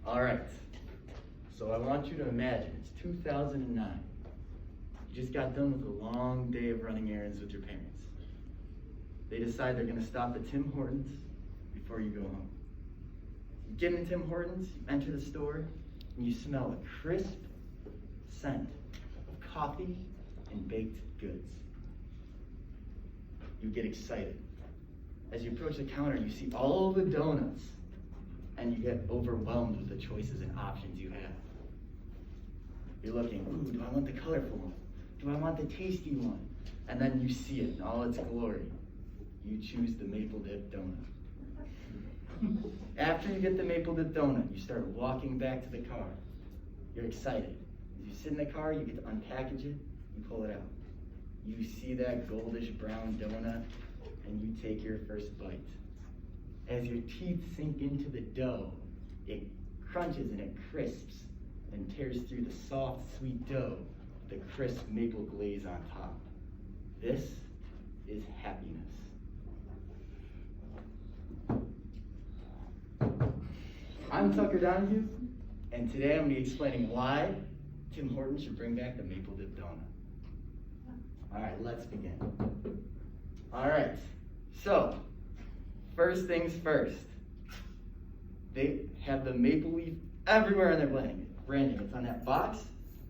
All right, so I want you to imagine it's 2009. You just got done with a long day of running errands with your parents. They decide they're gonna stop at Tim Hortons before you go home. You get into Tim Hortons, you enter the store, and you smell a crisp scent of coffee and baked goods. You get excited. As you approach the counter, you see all the donuts, and you get overwhelmed with the choices and options you have. You're looking, ooh, do I want the colorful one? Do I want the tasty one? And then you see it in all its glory. You choose the maple dip donut. After you get the maple dip donut, you start walking back to the car. You're excited. As you sit in the car, you get to unpackage it, you pull it out. You see that goldish brown donut, and you take your first bite. As your teeth sink into the dough, it crunches and it crisps and tears through the soft, sweet dough with the crisp maple glaze on top. This is happiness. I'm Tucker Donahue, and today I'm going to be explaining why Tim Hortons should bring back the maple dip donut. All right, let's begin. All right, so first things first. They have the maple leaf everywhere on their branding. It's on that box,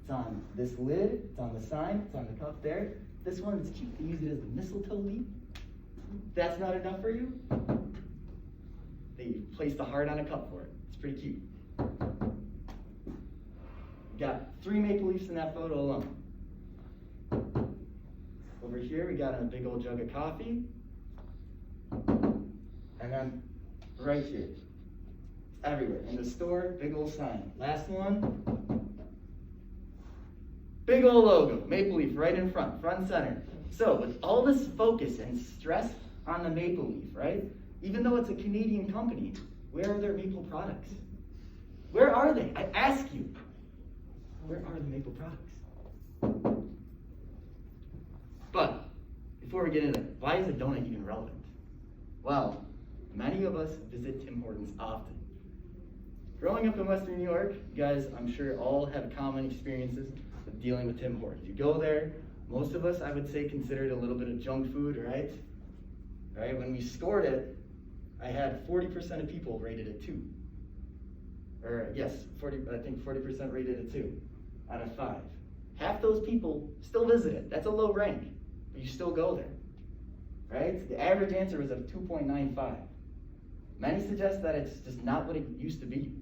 it's on this lid, it's on the sign, it's on the cup there. This one is cute. They use it as the mistletoe leaf. That's not enough for you? They placed a heart on a cup for it. It's pretty cute. Got 3 maple leaves in that photo alone. Over here, we got a big old jug of coffee. And then right here, it's everywhere. In the store, big old sign. Last one, big old logo, maple leaf right in front and center. So with all this focus and stress on the maple leaf, right? Even though it's a Canadian company, where are their maple products? Where are they? I ask you, where are the maple products? But before we get into that, why is a donut even relevant? Well, many of us visit Tim Hortons often. Growing up in Western New York, you guys, I'm sure, all have common experiences of dealing with Tim Hortons. You go there, most of us, I would say, consider it a little bit of junk food, right? Right? When we scored it, I had 40% of people rated it 2. Or yes, I think 40% rated it 2 out of 5. Half those people still visit it. That's a low rank, but you still go there, right? The average answer was a 2.95. Many suggest that it's just not what it used to be.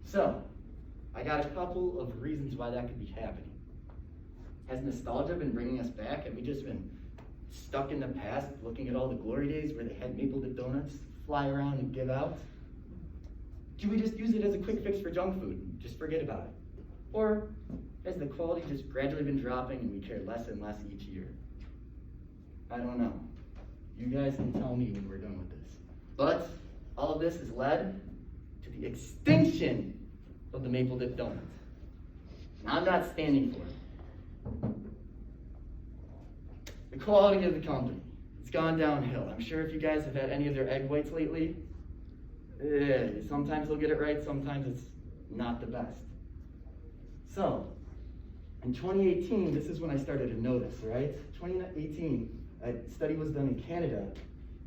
So, I got a couple of reasons why that could be happening. Has nostalgia been bringing us back? Have we just been stuck in the past looking at all the glory days where they had maple dip donuts fly around and give out? Do we just use it as a quick fix for junk food and just forget about it? Or has the quality just gradually been dropping and we care less and less each year? I don't know. You guys can tell me when we're done with this. But all of this has led to the extinction of the maple dip donut. And I'm not standing for it. The quality of the company, it's gone downhill. I'm sure if you guys have had any of their egg whites lately, sometimes they'll get it right, sometimes it's not the best. So, in 2018, this is when I started to notice, right? 2018, a study was done in Canada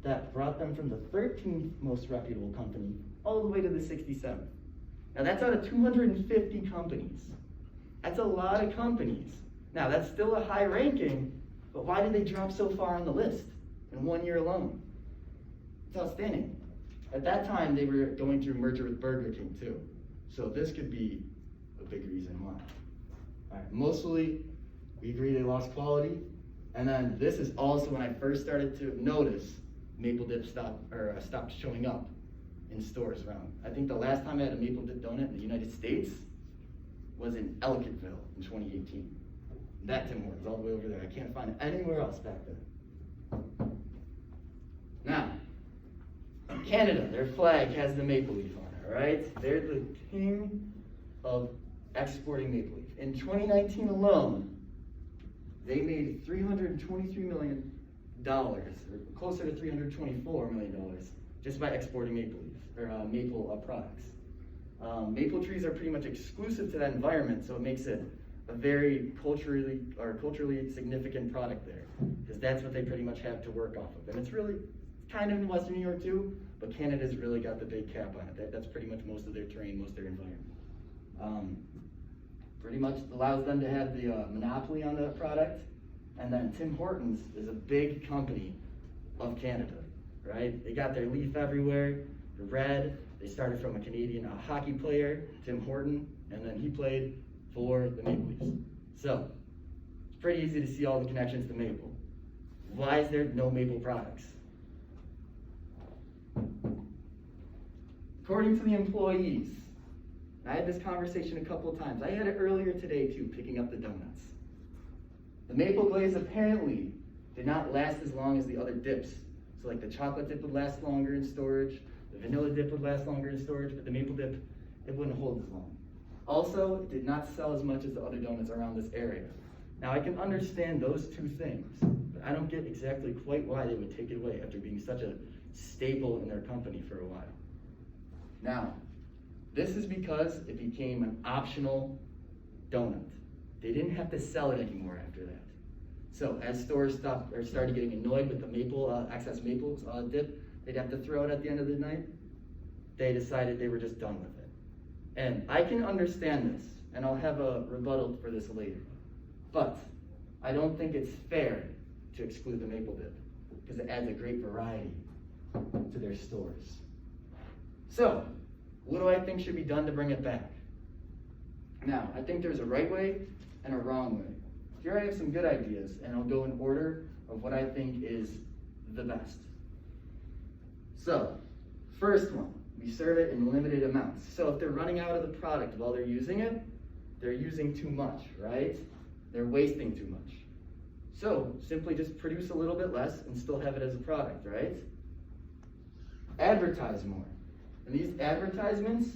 that brought them from the 13th most reputable company all the way to the 67th. Now that's out of 250 companies. That's a lot of companies. Now that's still a high ranking, but why did they drop so far on the list in 1 year alone? It's outstanding. At that time, they were going through a merger with Burger King too. So this could be a big reason why. All right, mostly, we agree they lost quality. And then this is also when I first started to notice maple dip stopped showing up in stores around. I think the last time I had a maple dip donut in the United States was in Ellicottville in 2018. That Tim Hortons, all the way over there. I can't find it anywhere else back then. Now, Canada, their flag has the maple leaf on it, all right? They're the king of exporting maple leaf. In 2019 alone, they made $323 million, or closer to $324 million, just by exporting maple leaves, or maple products. Maple trees are pretty much exclusive to that environment, so it makes it a very culturally significant product there, because that's what they pretty much have to work off of. And it's really kind of in Western New York too, but Canada's really got the big cap on it. That's pretty much most of their terrain, most of their environment. Pretty much allows them to have the monopoly on the product. And then Tim Hortons is a big company of Canada, right? They got their leaf everywhere, the red. They started from a Canadian hockey player, Tim Horton, and then he played for the Maple Leafs. So, it's pretty easy to see all the connections to maple. Why is there no maple products? According to the employees, I had this conversation a couple of times. I had it earlier today too, picking up the donuts. The maple glaze apparently did not last as long as the other dips. So like the chocolate dip would last longer in storage, the vanilla dip would last longer in storage, but the maple dip, it wouldn't hold as long. Also, it did not sell as much as the other donuts around this area. Now I can understand those two things, but I don't get exactly quite why they would take it away after being such a staple in their company for a while. Now, this is because it became an optional donut. They didn't have to sell it anymore after that. So as stores started getting annoyed with the maple, excess maple dip, they'd have to throw it at the end of the night. They decided they were just done with it. And I can understand this, and I'll have a rebuttal for this later. But I don't think it's fair to exclude the maple dip, because it adds a great variety to their stores. So, what do I think should be done to bring it back? Now, I think there's a right way and a wrong way. Here I have some good ideas, and I'll go in order of what I think is the best. So, first one, we serve it in limited amounts. So if they're running out of the product while they're using it, they're using too much, right? They're wasting too much. So simply just produce a little bit less and still have it as a product, right? Advertise more. And these advertisements,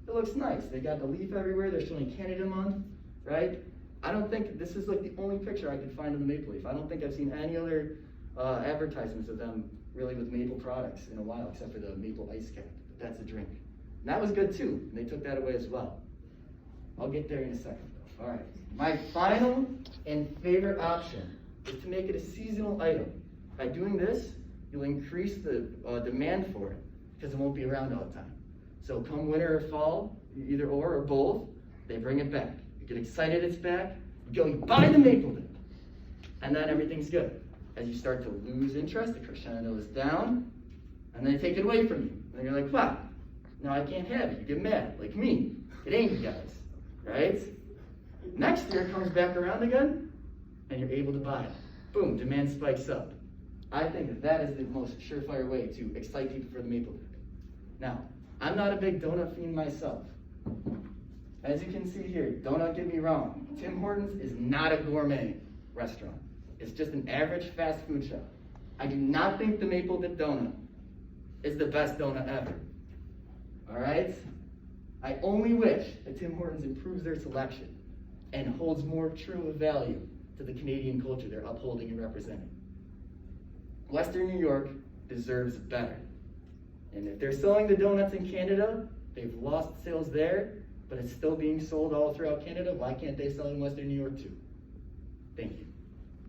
it looks nice. They got the leaf everywhere. They're showing Canada Month, right? I don't think this is like the only picture I could find of the maple leaf. I don't think I've seen any other advertisements of them really with maple products in a while, except for the maple ice cap. But that's a drink. And that was good too. And they took that away as well. I'll get there in a second. All right. My final and favorite option is to make it a seasonal item. By doing this, you'll increase the demand for it because it won't be around all the time. So come winter or fall, either or both, they bring it back. You get excited it's back, you go, you buy the maple dip, and then everything's good. As you start to lose interest, the crescendo is down, and then they take it away from you. And you're like, wow, now I can't have it. You get mad, like me. Get angry, guys, right? Next year it comes back around again, and you're able to buy it. Boom, demand spikes up. I think that is the most surefire way to excite people for the maple dip. Now, I'm not a big donut fiend myself. As you can see here, don't get me wrong, Tim Hortons is not a gourmet restaurant. It's just an average fast food shop. I do not think the maple dip donut is the best donut ever. All right? I only wish that Tim Hortons improves their selection and holds more true of value to the Canadian culture they're upholding and representing. Western New York deserves better. And if they're selling the donuts in Canada, they've lost sales there, but it's still being sold all throughout Canada. Why can't they sell in Western New York too? Thank you.